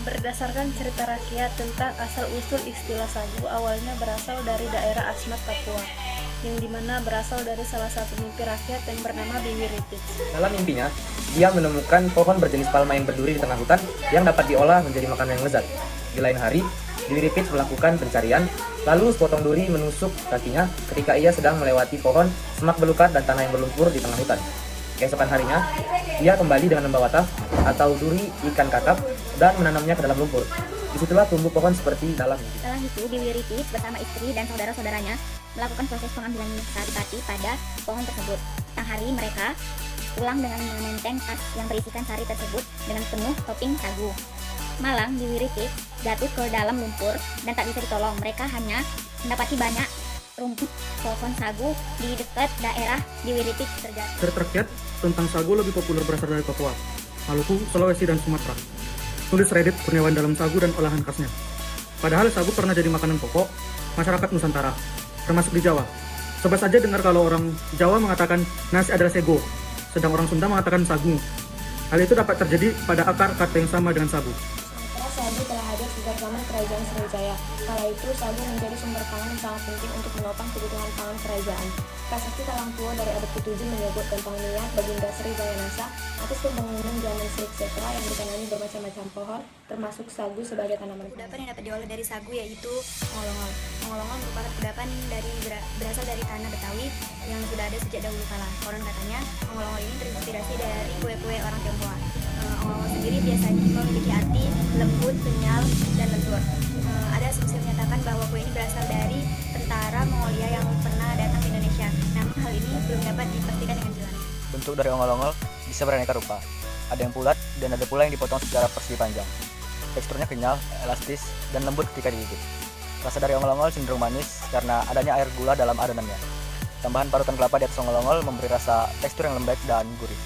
Berdasarkan cerita rakyat tentang asal-usul istilah sagu, awalnya berasal dari daerah Asmat, Papua, yang dimana berasal dari salah satu mimpi rakyat yang bernama Biwi Ripits. Dalam mimpinya, dia menemukan pohon berjenis palma yang berduri di tengah hutan yang dapat diolah menjadi makanan yang lezat. Di lain hari, Biwi Ripits melakukan pencarian, lalu sepotong duri menusuk kakinya ketika ia sedang melewati pohon, semak belukar dan tanah yang berlumpur di tengah hutan. Keesokan harinya, dia kembali dengan membawa tas atau duri ikan kakap dan menanamnya ke dalam lumpur. Disitulah tumbuh pohon seperti dalam mimpi. Setelah itu, Biwi Ripits bersama istri dan saudara-saudaranya melakukan proses pengambilan sari-pati pada pohon tersebut. Tang hari mereka pulang dengan mementeng tas yang berisikan sari tersebut dengan penuh topping sagu. Malang, Biwi Ripits jatuh ke dalam lumpur dan tak bisa ditolong. Mereka hanya mendapati banyak rumput pohon sagu di dekat daerah Biwi Ripits terjatuh. Cerita rakyat tentang sagu lebih populer berasal dari Papua, Maluku, Sulawesi, dan Sumatera. Tulis Reddit Kurniawan dalam sagu dan olahan khasnya. Padahal sagu pernah jadi makanan pokok masyarakat Nusantara, termasuk di Jawa. Coba saja dengar kalau orang Jawa mengatakan nasi adalah sego, sedang orang Sunda mengatakan sagu. Hal itu dapat terjadi pada akar kata yang sama dengan sagu. Sagu telah hadir sejak zaman Kerajaan Sriwijaya. Kala itu, sagu menjadi sumber pangan yang sangat penting untuk menopang kebutuhan pangan kerajaan. Prasasti Talangtua dari abad ke-7 menyebut tentang niat Baginda Sri Jayanasa atas pembangunan Jalan Sri Kshetra yang ditanami bermacam-macam pohon, termasuk sagu sebagai tanaman. Kudapan yang dapat diolah dari sagu yaitu ongol-ongol. Ongol-ongol merupakan kudapan berasal dari tanah Betawi yang sudah ada sejak dahulu kala. Konon katanya, ongol-ongol ini terinspirasi dari kue-kue orang Tionghoa. Ongol-ongol sendiri biasanya memiliki arti lembut, kenyal, dan lentur. Ada asumsi menyatakan bahwa kue ini berasal dari tentara Mongolia yang pernah datang ke Indonesia. Namun hal ini belum dapat dipastikan dengan jelas. Bentuk dari ongol-ongol bisa beraneka rupa. Ada yang bulat dan ada pula yang dipotong secara persegi panjang. Teksturnya kenyal, elastis, dan lembut ketika digigit. Rasa dari ongol-ongol cenderung manis karena adanya air gula dalam adonannya. Tambahan parutan kelapa di atas ongol-ongol memberi rasa tekstur yang lembek dan gurih.